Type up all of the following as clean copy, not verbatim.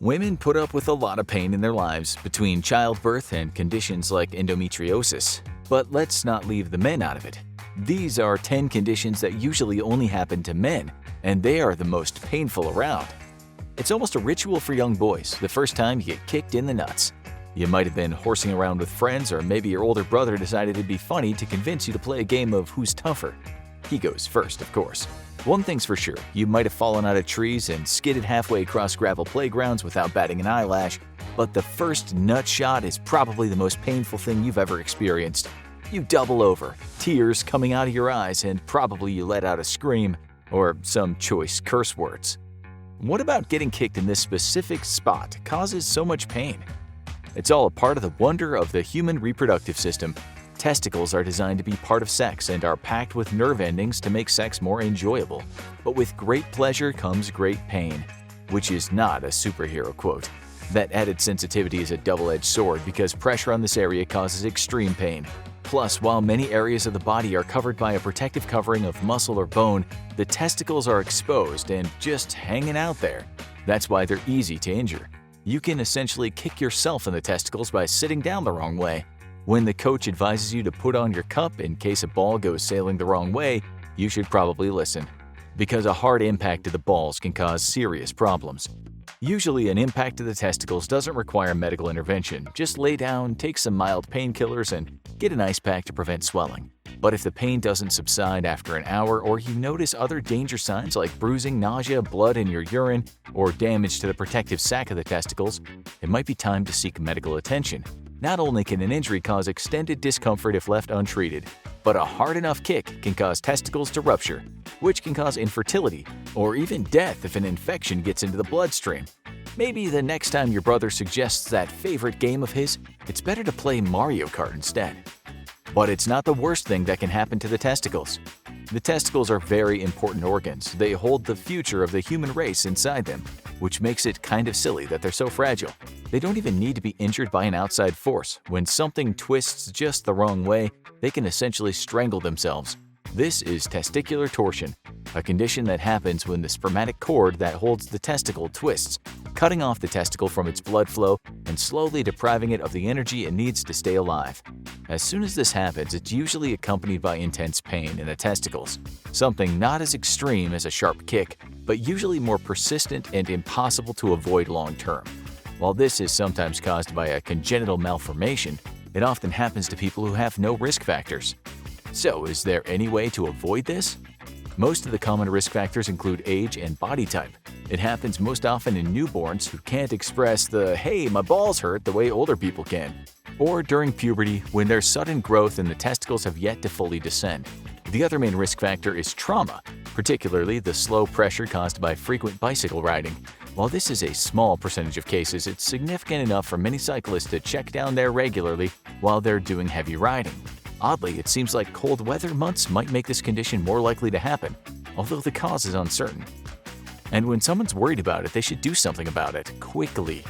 Women put up with a lot of pain in their lives between childbirth and conditions like endometriosis. But let's not leave the men out of it. These are 10 conditions that usually only happen to men, and they are the most painful around. It's almost a ritual for young boys the first time you get kicked in the nuts. You might have been horsing around with friends, or maybe your older brother decided it'd be funny to convince you to play a game of who's tougher. He goes first, of course. One thing's for sure, you might have fallen out of trees and skidded halfway across gravel playgrounds without batting an eyelash, but the first nut shot is probably the most painful thing you've ever experienced. You double over, tears coming out of your eyes, and probably you let out a scream or some choice curse words. What about getting kicked in this specific spot causes so much pain? It's all a part of the wonder of the human reproductive system. Testicles are designed to be part of sex and are packed with nerve endings to make sex more enjoyable. But with great pleasure comes great pain, which is not a superhero quote. That added sensitivity is a double-edged sword because pressure on this area causes extreme pain. Plus, while many areas of the body are covered by a protective covering of muscle or bone, the testicles are exposed and just hanging out there. That's why they're easy to injure. You can essentially kick yourself in the testicles by sitting down the wrong way. When the coach advises you to put on your cup in case a ball goes sailing the wrong way, you should probably listen, because a hard impact to the balls can cause serious problems. Usually, an impact to the testicles doesn't require medical intervention. Just lay down, take some mild painkillers, and get an ice pack to prevent swelling. But if the pain doesn't subside after an hour, or you notice other danger signs like bruising, nausea, blood in your urine, or damage to the protective sac of the testicles, it might be time to seek medical attention. Not only can an injury cause extended discomfort if left untreated, but a hard enough kick can cause testicles to rupture, which can cause infertility or even death if an infection gets into the bloodstream. Maybe the next time your brother suggests that favorite game of his, it's better to play Mario Kart instead. But it's not the worst thing that can happen to the testicles. The testicles are very important organs. They hold the future of the human race inside them, which makes it kind of silly that they're so fragile. They don't even need to be injured by an outside force. When something twists just the wrong way, they can essentially strangle themselves. This is testicular torsion, a condition that happens when the spermatic cord that holds the testicle twists, cutting off the testicle from its blood flow and slowly depriving it of the energy it needs to stay alive. As soon as this happens, it's usually accompanied by intense pain in the testicles, something not as extreme as a sharp kick, but usually more persistent and impossible to avoid long term. While this is sometimes caused by a congenital malformation, it often happens to people who have no risk factors. So, is there any way to avoid this? Most of the common risk factors include age and body type. It happens most often in newborns who can't express the "hey, my balls hurt" the way older people can, or during puberty when there's sudden growth and the testicles have yet to fully descend. The other main risk factor is trauma, particularly the slow pressure caused by frequent bicycle riding. While this is a small percentage of cases, it's significant enough for many cyclists to check down there regularly while they're doing heavy riding. Oddly, it seems like cold weather months might make this condition more likely to happen, although the cause is uncertain. And when someone's worried about it, they should do something about it, quickly.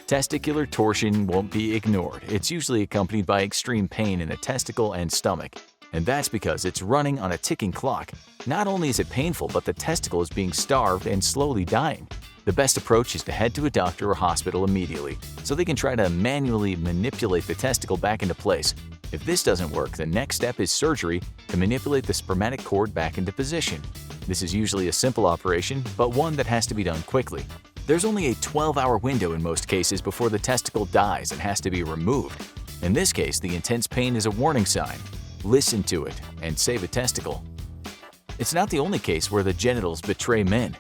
Testicular torsion won't be ignored. It's usually accompanied by extreme pain in the testicle and stomach, and that's because it's running on a ticking clock. Not only is it painful, but the testicle is being starved and slowly dying. The best approach is to head to a doctor or hospital immediately, so they can try to manually manipulate the testicle back into place. If this doesn't work, the next step is surgery to manipulate the spermatic cord back into position. This is usually a simple operation, but one that has to be done quickly. There's only a 12-hour window in most cases before the testicle dies and has to be removed. In this case, the intense pain is a warning sign. Listen to it and save a testicle. It's not the only case where the genitals betray men.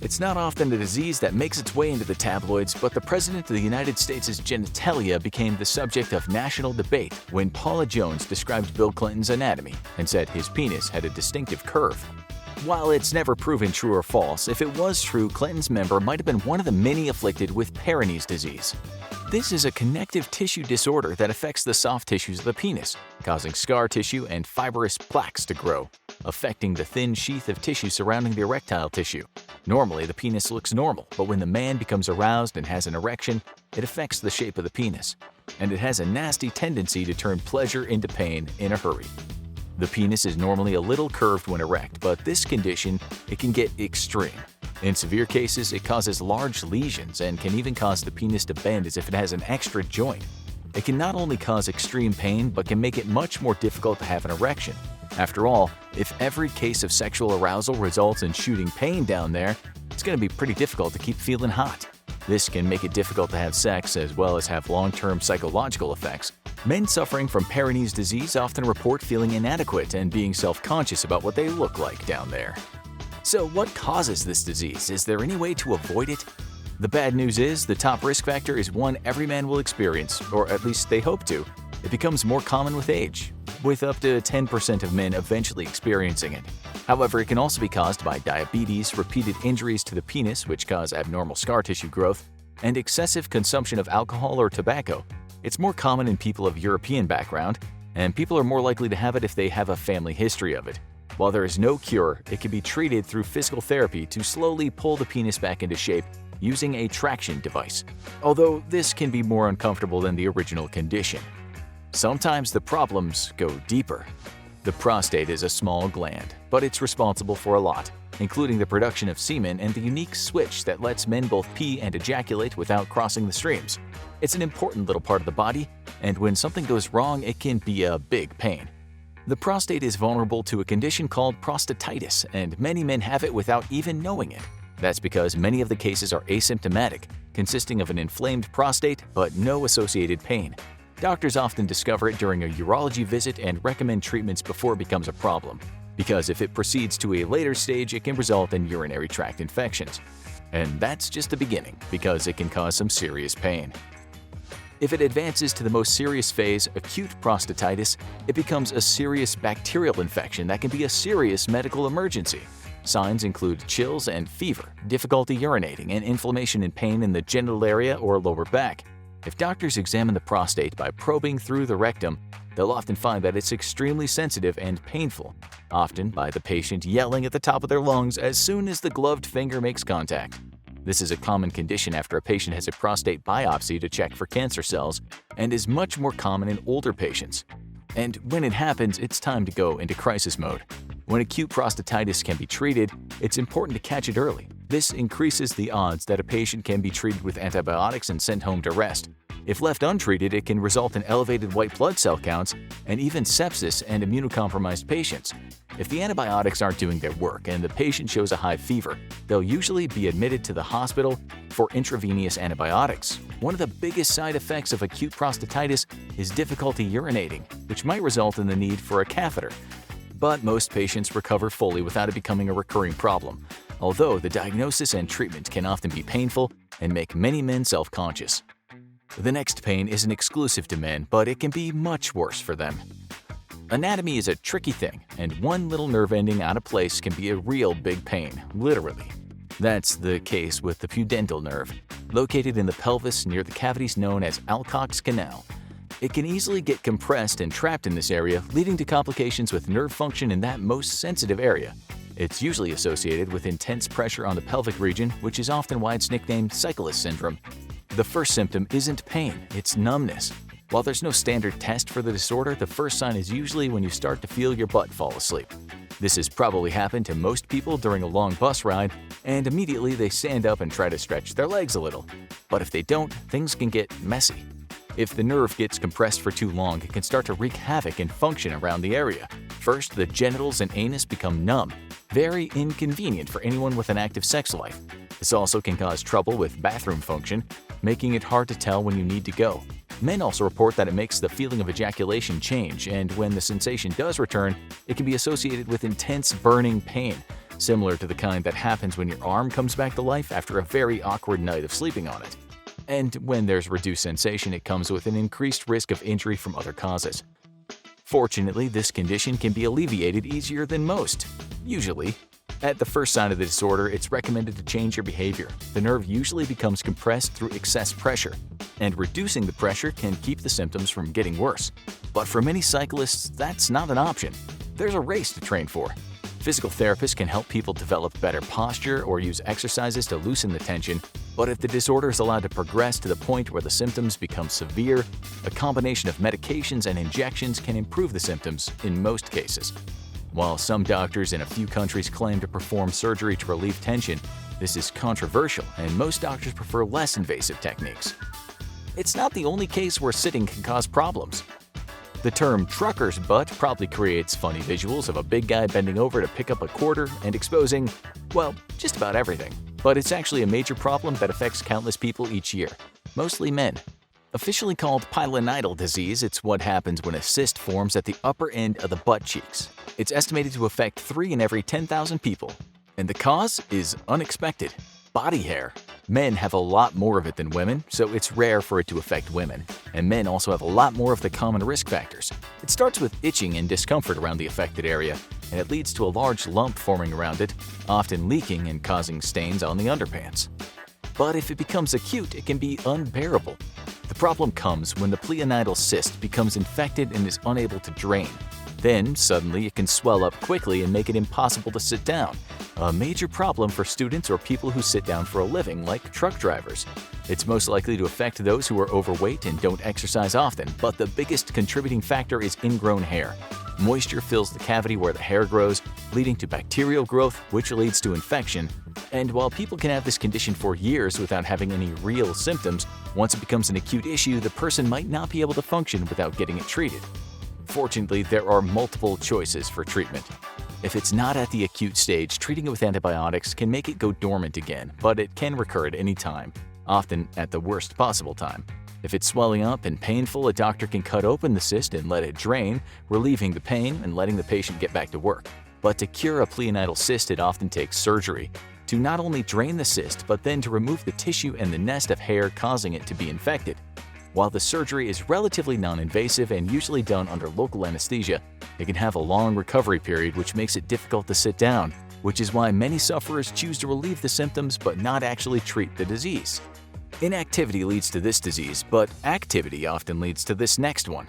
It's not often a disease that makes its way into the tabloids, but the President of the United States' genitalia became the subject of national debate when Paula Jones described Bill Clinton's anatomy and said his penis had a distinctive curve. While it's never proven true or false, if it was true, Clinton's member might have been one of the many afflicted with Peyronie's disease. This is a connective tissue disorder that affects the soft tissues of the penis, causing scar tissue and fibrous plaques to grow, affecting the thin sheath of tissue surrounding the erectile tissue. Normally, the penis looks normal, but when the man becomes aroused and has an erection, it affects the shape of the penis, and it has a nasty tendency to turn pleasure into pain in a hurry. The penis is normally a little curved when erect, but this condition, it can get extreme. In severe cases, it causes large lesions and can even cause the penis to bend as if it has an extra joint. It can not only cause extreme pain, but can make it much more difficult to have an erection. After all, if every case of sexual arousal results in shooting pain down there, it's going to be pretty difficult to keep feeling hot. This can make it difficult to have sex as well as have long-term psychological effects. Men suffering from Peyronie's disease often report feeling inadequate and being self-conscious about what they look like down there. So what causes this disease? Is there any way to avoid it? The bad news is the top risk factor is one every man will experience, or at least they hope to. It becomes more common with age, with up to 10% of men eventually experiencing it. However, it can also be caused by diabetes, repeated injuries to the penis, which cause abnormal scar tissue growth, and excessive consumption of alcohol or tobacco. It's more common in people of European background, and people are more likely to have it if they have a family history of it. While there is no cure, it can be treated through physical therapy to slowly pull the penis back into shape using a traction device, although this can be more uncomfortable than the original condition. Sometimes the problems go deeper. The prostate is a small gland, but it's responsible for a lot, including the production of semen and the unique switch that lets men both pee and ejaculate without crossing the streams. It's an important little part of the body, and when something goes wrong, it can be a big pain. The prostate is vulnerable to a condition called prostatitis, and many men have it without even knowing it. That's because many of the cases are asymptomatic, consisting of an inflamed prostate but no associated pain. Doctors often discover it during a urology visit and recommend treatments before it becomes a problem, because if it proceeds to a later stage, it can result in urinary tract infections. And that's just the beginning, because it can cause some serious pain. If it advances to the most serious phase, acute prostatitis, it becomes a serious bacterial infection that can be a serious medical emergency. Signs include chills and fever, difficulty urinating, and inflammation and pain in the genital area or lower back. If doctors examine the prostate by probing through the rectum, they'll often find that it's extremely sensitive and painful, often by the patient yelling at the top of their lungs as soon as the gloved finger makes contact. This is a common condition after a patient has a prostate biopsy to check for cancer cells and is much more common in older patients. And when it happens, it's time to go into crisis mode. When acute prostatitis can be treated, it's important to catch it early. This increases the odds that a patient can be treated with antibiotics and sent home to rest. If left untreated, it can result in elevated white blood cell counts and even sepsis and immunocompromised patients. If the antibiotics aren't doing their work and the patient shows a high fever, they'll usually be admitted to the hospital for intravenous antibiotics. One of the biggest side effects of acute prostatitis is difficulty urinating, which might result in the need for a catheter. But most patients recover fully without it becoming a recurring problem, although the diagnosis and treatment can often be painful and make many men self-conscious. The next pain isn't exclusive to men, but it can be much worse for them. Anatomy is a tricky thing, and one little nerve ending out of place can be a real big pain, literally. That's the case with the pudendal nerve, located in the pelvis near the cavities known as Alcock's Canal. It can easily get compressed and trapped in this area, leading to complications with nerve function in that most sensitive area. It's usually associated with intense pressure on the pelvic region, which is often why it's nicknamed cyclist syndrome. The first symptom isn't pain, it's numbness. While there's no standard test for the disorder, the first sign is usually when you start to feel your butt fall asleep. This has probably happened to most people during a long bus ride, and immediately they stand up and try to stretch their legs a little. But if they don't, things can get messy. If the nerve gets compressed for too long, it can start to wreak havoc in function around the area. First, the genitals and anus become numb, very inconvenient for anyone with an active sex life. This also can cause trouble with bathroom function, making it hard to tell when you need to go. Men also report that it makes the feeling of ejaculation change, and when the sensation does return, it can be associated with intense burning pain, similar to the kind that happens when your arm comes back to life after a very awkward night of sleeping on it. And when there's reduced sensation, it comes with an increased risk of injury from other causes. Fortunately, this condition can be alleviated easier than most. Usually, at the first sign of the disorder, it's recommended to change your behavior. The nerve usually becomes compressed through excess pressure, and reducing the pressure can keep the symptoms from getting worse. But for many cyclists, that's not an option. There's a race to train for. Physical therapists can help people develop better posture or use exercises to loosen the tension, But if the disorder is allowed to progress to the point where the symptoms become severe, a combination of medications and injections can improve the symptoms in most cases. While some doctors in a few countries claim to perform surgery to relieve tension, this is controversial and most doctors prefer less invasive techniques. It's not the only case where sitting can cause problems. The term trucker's butt probably creates funny visuals of a big guy bending over to pick up a quarter and exposing, well, just about everything. But it's actually a major problem that affects countless people each year, mostly men. Officially called pilonidal disease, it's what happens when a cyst forms at the upper end of the butt cheeks. It's estimated to affect 3 in every 10,000 people. And the cause is unexpected: body hair. Men have a lot more of it than women, so it's rare for it to affect women. And men also have a lot more of the common risk factors. It starts with itching and discomfort around the affected area, and it leads to a large lump forming around it, often leaking and causing stains on the underpants. But if it becomes acute, it can be unbearable. The problem comes when the pilonidal cyst becomes infected and is unable to drain. Then, suddenly, it can swell up quickly and make it impossible to sit down, a major problem for students or people who sit down for a living, like truck drivers. It's most likely to affect those who are overweight and don't exercise often, but the biggest contributing factor is ingrown hair. Moisture fills the cavity where the hair grows, leading to bacterial growth, which leads to infection. And while people can have this condition for years without having any real symptoms, once it becomes an acute issue, the person might not be able to function without getting it treated. Fortunately, there are multiple choices for treatment. If it's not at the acute stage, treating it with antibiotics can make it go dormant again, but it can recur at any time, often at the worst possible time. If it's swelling up and painful, a doctor can cut open the cyst and let it drain, relieving the pain and letting the patient get back to work. But to cure a pilonidal cyst, it often takes surgery to not only drain the cyst, but then to remove the tissue and the nest of hair causing it to be infected. While the surgery is relatively non-invasive and usually done under local anesthesia, it can have a long recovery period which makes it difficult to sit down, which is why many sufferers choose to relieve the symptoms but not actually treat the disease. Inactivity leads to this disease, but activity often leads to this next one.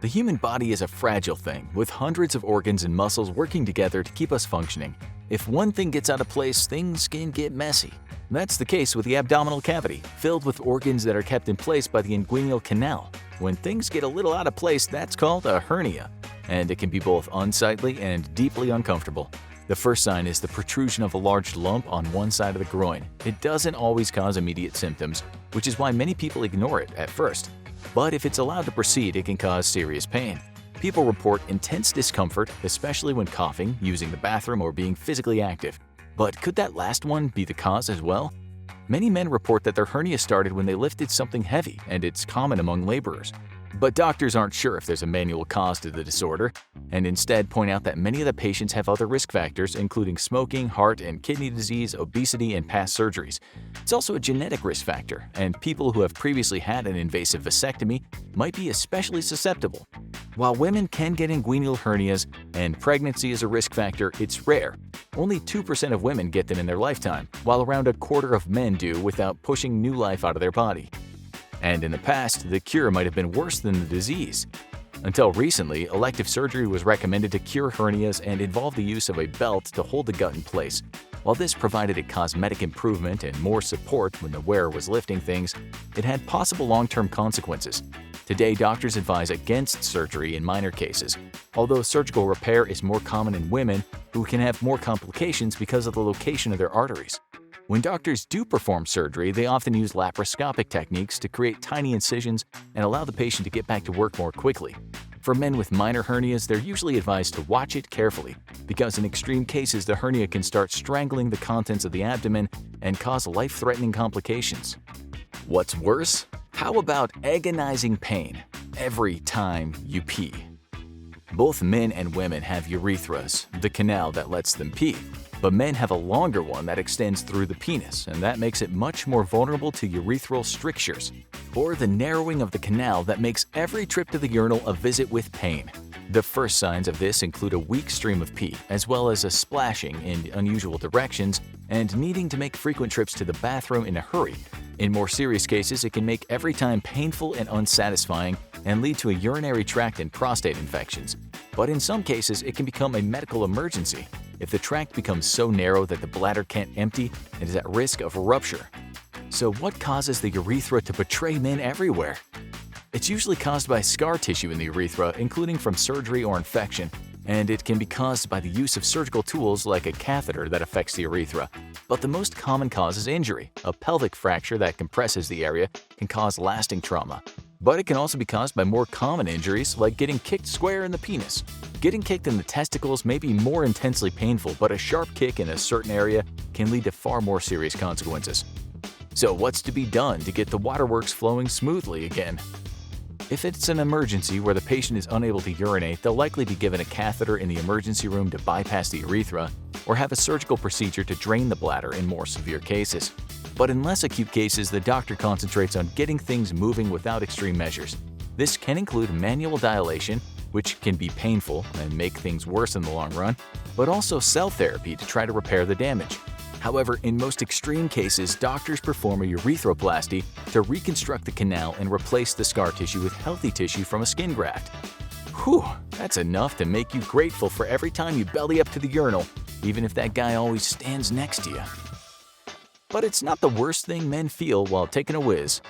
The human body is a fragile thing, with hundreds of organs and muscles working together to keep us functioning. If one thing gets out of place, things can get messy. That's the case with the abdominal cavity, filled with organs that are kept in place by the inguinal canal. When things get a little out of place, that's called a hernia, and it can be both unsightly and deeply uncomfortable. The first sign is the protrusion of a large lump on one side of the groin. It doesn't always cause immediate symptoms, which is why many people ignore it at first. But if it's allowed to proceed, it can cause serious pain. People report intense discomfort, especially when coughing, using the bathroom, or being physically active. But could that last one be the cause as well? Many men report that their hernia started when they lifted something heavy, and it's common among laborers. But doctors aren't sure if there's a manual cause to the disorder, and instead point out that many of the patients have other risk factors, including smoking, heart and kidney disease, obesity, and past surgeries. It's also a genetic risk factor, and people who have previously had an invasive vasectomy might be especially susceptible. While women can get inguinal hernias and pregnancy is a risk factor, it's rare. Only 2% of women get them in their lifetime, while around a quarter of men do without pushing new life out of their body. And in the past, the cure might have been worse than the disease. Until recently, elective surgery was recommended to cure hernias and involved the use of a belt to hold the gut in place. While this provided a cosmetic improvement and more support when the wearer was lifting things, it had possible long-term consequences. Today, doctors advise against surgery in minor cases, although surgical repair is more common in women who can have more complications because of the location of their arteries. When doctors do perform surgery, they often use laparoscopic techniques to create tiny incisions and allow the patient to get back to work more quickly. For men with minor hernias, they're usually advised to watch it carefully, because in extreme cases, the hernia can start strangling the contents of the abdomen and cause life-threatening complications. What's worse? How about agonizing pain every time you pee? Both men and women have urethras, the canal that lets them pee. But men have a longer one that extends through the penis, and that makes it much more vulnerable to urethral strictures, or the narrowing of the canal that makes every trip to the urinal a visit with pain. The first signs of this include a weak stream of pee, as well as a splashing in unusual directions and needing to make frequent trips to the bathroom in a hurry. In more serious cases, it can make every time painful and unsatisfying and lead to a urinary tract and prostate infections. But in some cases, it can become a medical emergency if the tract becomes so narrow that the bladder can't empty and is at risk of rupture. So what causes the urethra to betray men everywhere? It's usually caused by scar tissue in the urethra, including from surgery or infection, and it can be caused by the use of surgical tools like a catheter that affects the urethra. But the most common cause is injury. A pelvic fracture that compresses the area can cause lasting trauma. But it can also be caused by more common injuries like getting kicked square in the penis. Getting kicked in the testicles may be more intensely painful, but a sharp kick in a certain area can lead to far more serious consequences. So what's to be done to get the waterworks flowing smoothly again? If it's an emergency where the patient is unable to urinate, they'll likely be given a catheter in the emergency room to bypass the urethra or have a surgical procedure to drain the bladder in more severe cases. But in less acute cases, the doctor concentrates on getting things moving without extreme measures. This can include manual dilation, which can be painful and make things worse in the long run, but also cell therapy to try to repair the damage. However, in most extreme cases, doctors perform a urethroplasty to reconstruct the canal and replace the scar tissue with healthy tissue from a skin graft. Whew, that's enough to make you grateful for every time you belly up to the urinal, even if that guy always stands next to you. But it's not the worst thing men feel while taking a whiz.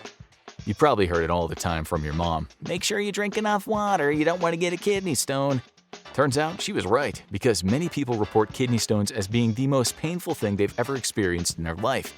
You probably heard it all the time from your mom. Make sure you drink enough water, you don't want to get a kidney stone. Turns out she was right, because many people report kidney stones as being the most painful thing they've ever experienced in their life.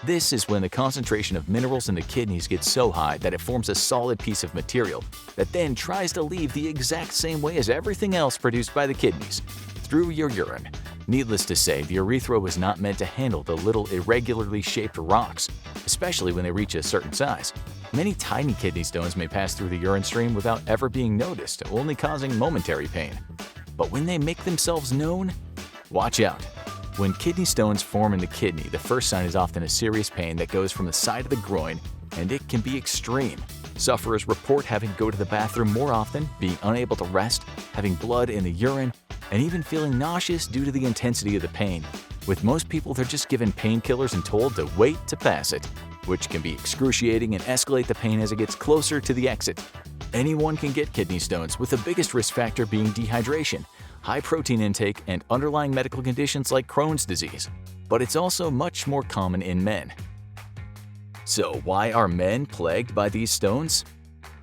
This is when the concentration of minerals in the kidneys gets so high that it forms a solid piece of material that then tries to leave the exact same way as everything else produced by the kidneys, through your urine. Needless to say, the urethra was not meant to handle the little irregularly shaped rocks, especially when they reach a certain size. Many tiny kidney stones may pass through the urine stream without ever being noticed, only causing momentary pain. But when they make themselves known, watch out. When kidney stones form in the kidney, the first sign is often a serious pain that goes from the side of the groin, and it can be extreme. Sufferers report having to go to the bathroom more often, being unable to rest, having blood in the urine, and even feeling nauseous due to the intensity of the pain. With most people, they're just given painkillers and told to wait to pass it, which can be excruciating and escalate the pain as it gets closer to the exit. Anyone can get kidney stones, with the biggest risk factor being dehydration, high protein intake, and underlying medical conditions like Crohn's disease. But it's also much more common in men. So why are men plagued by these stones?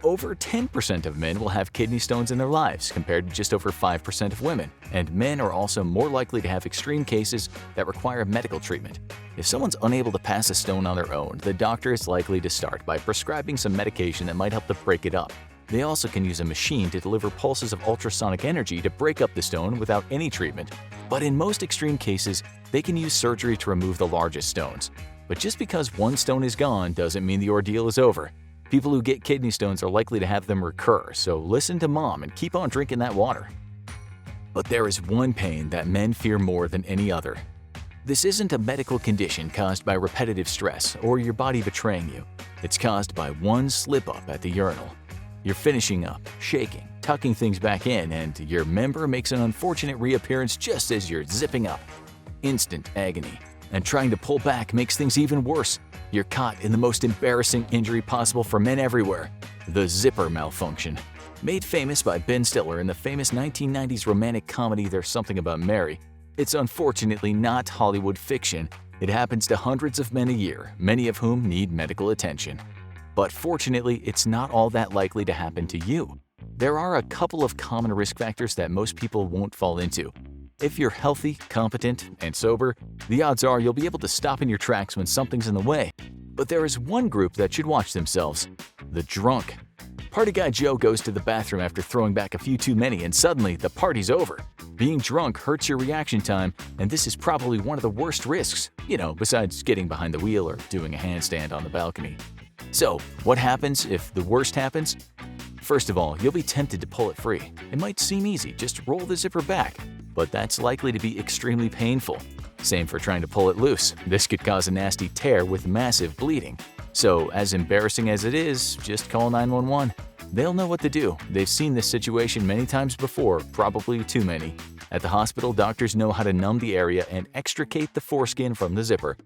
Over 10% of men will have kidney stones in their lives, compared to just over 5% of women, and men are also more likely to have extreme cases that require medical treatment. If someone's unable to pass a stone on their own, the doctor is likely to start by prescribing some medication that might help to break it up. They also can use a machine to deliver pulses of ultrasonic energy to break up the stone without any treatment. But in most extreme cases, they can use surgery to remove the largest stones. But just because one stone is gone doesn't mean the ordeal is over. People who get kidney stones are likely to have them recur, so listen to mom and keep on drinking that water. But there is one pain that men fear more than any other. This isn't a medical condition caused by repetitive stress or your body betraying you. It's caused by one slip-up at the urinal. You're finishing up, shaking, tucking things back in, and your member makes an unfortunate reappearance just as you're zipping up. Instant agony. And trying to pull back makes things even worse. You're caught in the most embarrassing injury possible for men everywhere, the zipper malfunction. Made famous by Ben Stiller in the famous 1990s romantic comedy There's Something About Mary, it's unfortunately not Hollywood fiction. It happens to hundreds of men a year, many of whom need medical attention. But fortunately, it's not all that likely to happen to you. There are a couple of common risk factors that most people won't fall into. If you're healthy, competent, and sober, the odds are you'll be able to stop in your tracks when something's in the way. But there is one group that should watch themselves: the drunk. Party guy Joe goes to the bathroom after throwing back a few too many, and suddenly the party's over. Being drunk hurts your reaction time, and this is probably one of the worst risks, besides getting behind the wheel or doing a handstand on the balcony. So, what happens if the worst happens? First of all, you'll be tempted to pull it free. It might seem easy, just roll the zipper back, but that's likely to be extremely painful. Same for trying to pull it loose. This could cause a nasty tear with massive bleeding. So, as embarrassing as it is, just call 911. They'll know what to do. They've seen this situation many times before, probably too many. At the hospital, doctors know how to numb the area and extricate the foreskin from the zipper.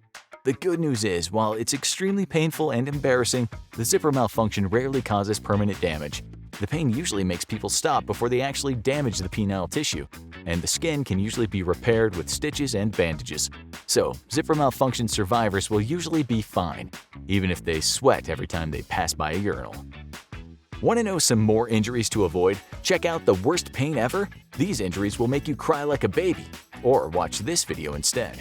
The good news is, while it's extremely painful and embarrassing, the zipper malfunction rarely causes permanent damage. The pain usually makes people stop before they actually damage the penile tissue, and the skin can usually be repaired with stitches and bandages. So zipper malfunction survivors will usually be fine, even if they sweat every time they pass by a urinal. Want to know some more injuries to avoid? Check out the worst pain ever? These injuries will make you cry like a baby. Or watch this video instead.